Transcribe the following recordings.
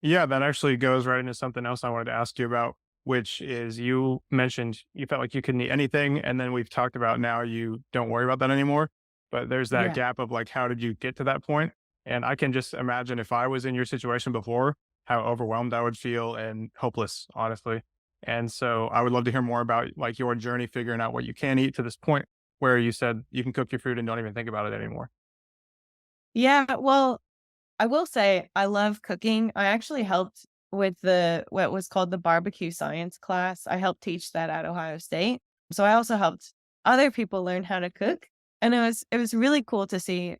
Yeah, that actually goes right into something else I wanted to ask you about, which is you mentioned you felt like you couldn't eat anything. And then we've talked about now you don't worry about that anymore. But there's that Yeah. gap of like, how did you get to that point? And I can just imagine if I was in your situation before, how overwhelmed I would feel and hopeless, honestly. And so I would love to hear more about like your journey figuring out what you can eat to this point where you said you can cook your food and don't even think about it anymore. Yeah, well, I will say I love cooking. I actually helped with the what was called the barbecue science class. I helped teach that at Ohio State. So I also helped other people learn how to cook. And it was really cool to see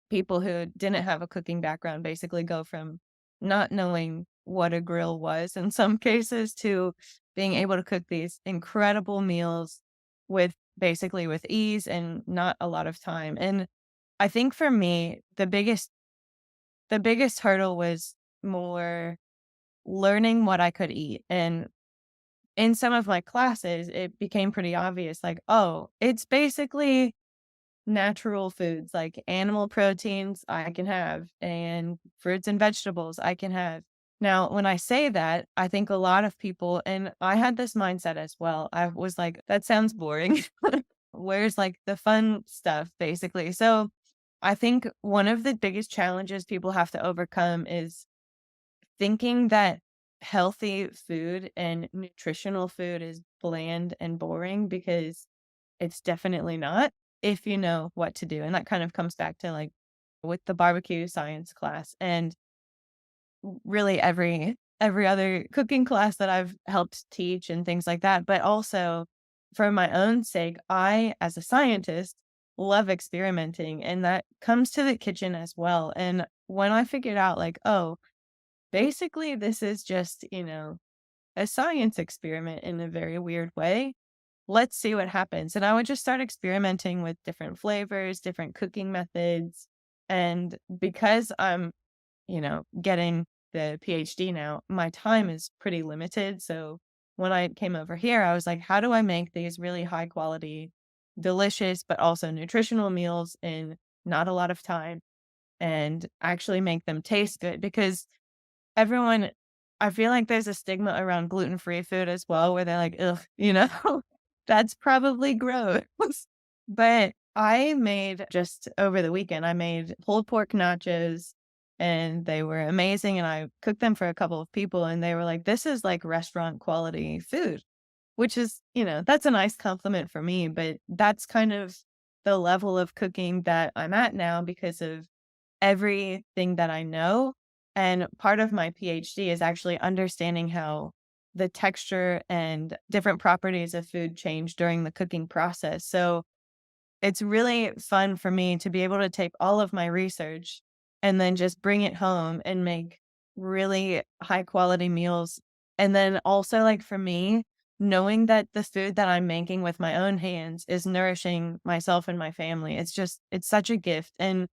people who didn't have a cooking background basically go from not knowing what a grill was in some cases to being able to cook these incredible meals with basically with ease and not a lot of time. And I think for me, the biggest hurdle was more learning what I could eat. And in some of my classes, it became pretty obvious like, oh, it's basically natural foods like animal proteins I can have and fruits and vegetables I can have. Now, when I say that, I think a lot of people, and I had this mindset as well. I was like, that sounds boring. Where's like the fun stuff, basically? So I think one of the biggest challenges people have to overcome is thinking that healthy food and nutritional food is bland and boring because it's definitely not if you know what to do. And that kind of comes back to like with the barbecue science class and really every other cooking class that I've helped teach and things like that. But also for my own sake, I as a scientist love experimenting and that comes to the kitchen as well. And when I figured out like, oh, basically this is just, a science experiment in a very weird way. Let's see what happens. And I would just start experimenting with different flavors, different cooking methods. And because I'm, getting the PhD now, my time is pretty limited. So when I came over here, I was like, how do I make these really high quality, delicious, but also nutritional meals in not a lot of time and actually make them taste good? Because everyone I feel like there's a stigma around gluten-free food as well, where they're like, "Ugh," "That's probably gross." But I made just over the weekend, I made pulled pork nachos, and they were amazing, and I cooked them for a couple of people, and they were like, "This is like restaurant quality food," which is, that's a nice compliment for me, but that's kind of the level of cooking that I'm at now because of everything that I know, and part of my PhD is actually understanding how the texture and different properties of food change during the cooking process. So it's really fun for me to be able to take all of my research and then just bring it home and make really high quality meals. And then also, like for me, knowing that the food that I'm making with my own hands is nourishing myself and my family. It's such a gift. And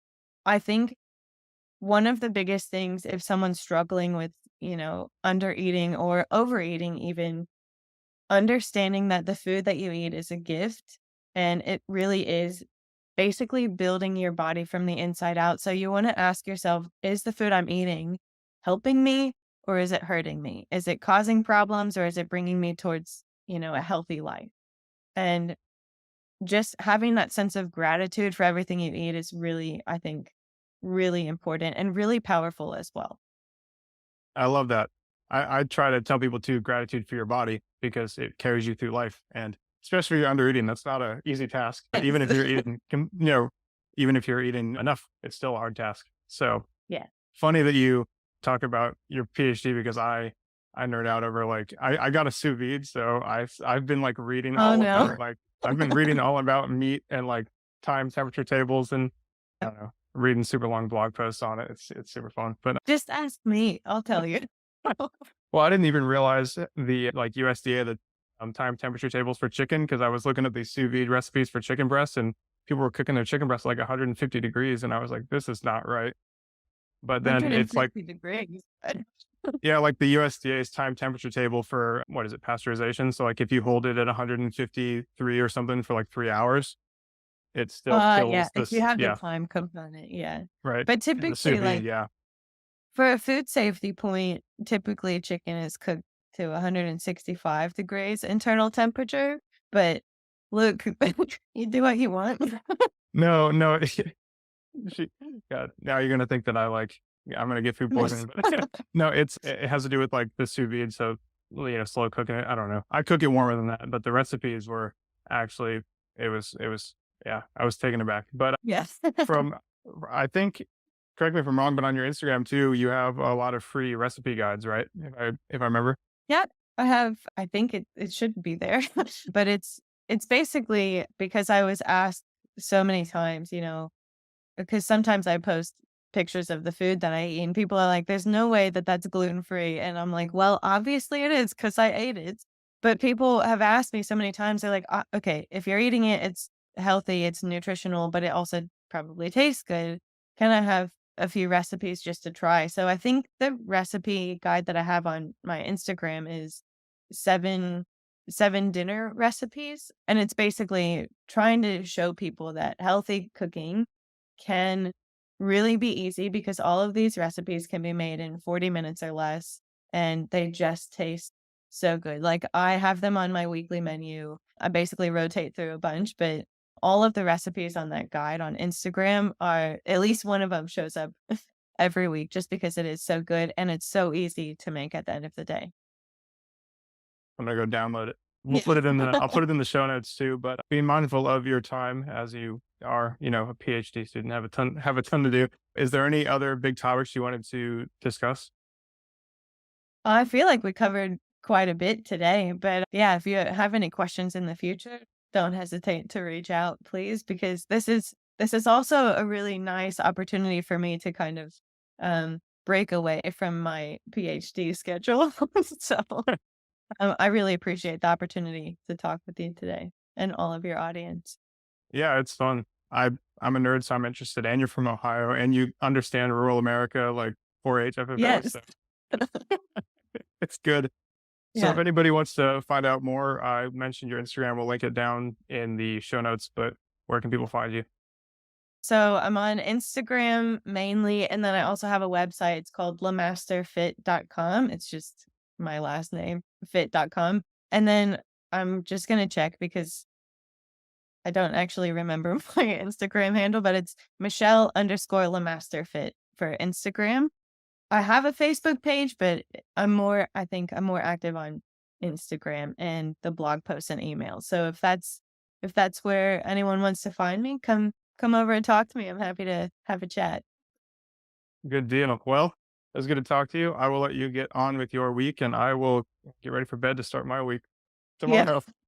I think one of the biggest things if someone's struggling with, under eating or overeating even, understanding that the food that you eat is a gift and it really is basically building your body from the inside out. So you want to ask yourself, is the food I'm eating helping me or is it hurting me? Is it causing problems or is it bringing me towards, a healthy life? And just having that sense of gratitude for everything you eat is really, I think, really important and really powerful as well. I love that. I try to tell people too, gratitude for your body because it carries you through life. And especially if you're under eating, that's not an easy task. Yes. Even if you're eating, even if you're eating enough, it's still a hard task. So Yeah. funny that you talk about your PhD because I nerd out over like I got a sous vide, so I've been like reading Oh, all no. about like I've been reading all about meat and like time temperature tables and I don't know, reading super long blog posts on it. It's super fun. But Just ask me, I'll tell you. well, I didn't even realize the like USDA the time temperature tables for chicken because I was looking at these sous vide recipes for chicken breasts and people were cooking their chicken breasts like 150 degrees and I was like, this is not right. But then it's like 150 degrees. yeah, like the USDA's time temperature table for what is it, pasteurization. So like if you hold it at 153 or something for like 3 hours, it still Yeah, kills if you this. have the Yeah, time component, yeah. right. But And the sous typically, vide, like, yeah. For a food safety point, typically chicken is cooked to 165 degrees internal temperature, but look, you do what you want. No, no. She God, now you're gonna think that yeah, I'm gonna get food poisoning, but no, it has to do with, like, the sous vide, so, well, slow cooking it, I don't know. I cook it warmer than that, but the recipes were actually it was yeah, I was taken aback, but Yes. from I think correct me if I'm wrong, but on your Instagram too, you have a lot of free recipe guides, right? If I remember? Yeah, I think it should be there, but it's basically because I was asked so many times, because sometimes I post pictures of the food that I eat, and people are like, "There's no way that that's gluten-free," and I'm like, "Well, obviously it is because I ate it." But people have asked me so many times, they're like, okay, if you're eating it, it's healthy, it's nutritional, but it also probably tastes good. Can I have a few recipes just to try?" So I think the recipe guide that I have on my Instagram is 7 7 dinner recipes, and it's basically trying to show people that healthy cooking can really be easy because all of these recipes can be made in 40 minutes or less, and they just taste so good. Like, I have them on my weekly menu. I basically rotate through a bunch, but all of the recipes on that guide on Instagram are at least one of them shows up every week just because it is so good and it's so easy to make at the end of the day. I'm gonna go download it. Yeah. I'll put it in the show notes too, but being mindful of your time as you are, a PhD student, have a ton to do. Is there any other big topics you wanted to discuss? I feel like we covered quite a bit today, but yeah, if you have any questions in the future, don't hesitate to reach out, please, because this is also a really nice opportunity for me to kind of break away from my PhD schedule. So I really appreciate the opportunity to talk with you today and all of your audience. Yeah, it's fun. I'm a nerd, so I'm interested, and you're from Ohio, and you understand rural America like 4-H FFA, Yes. so it's good. So if Yeah. anybody wants to find out more, I mentioned your Instagram. We'll link it down in the show notes. But where can people find you? So I'm on Instagram mainly, and then I also have a website. It's called lamasterfit.com. It's just my last name, fit.com. And then I'm just gonna check because I don't actually remember my Instagram handle, but it's Michelle_lamasterfit for Instagram. I have a Facebook page, but I think I'm more active on Instagram and the blog posts and emails. So if that's where anyone wants to find me, come over and talk to me. I'm happy to have a chat. Good deal. Well, it was good to talk to you. I will let you get on with your week, and I will get ready for bed to start my week Yeah. tomorrow.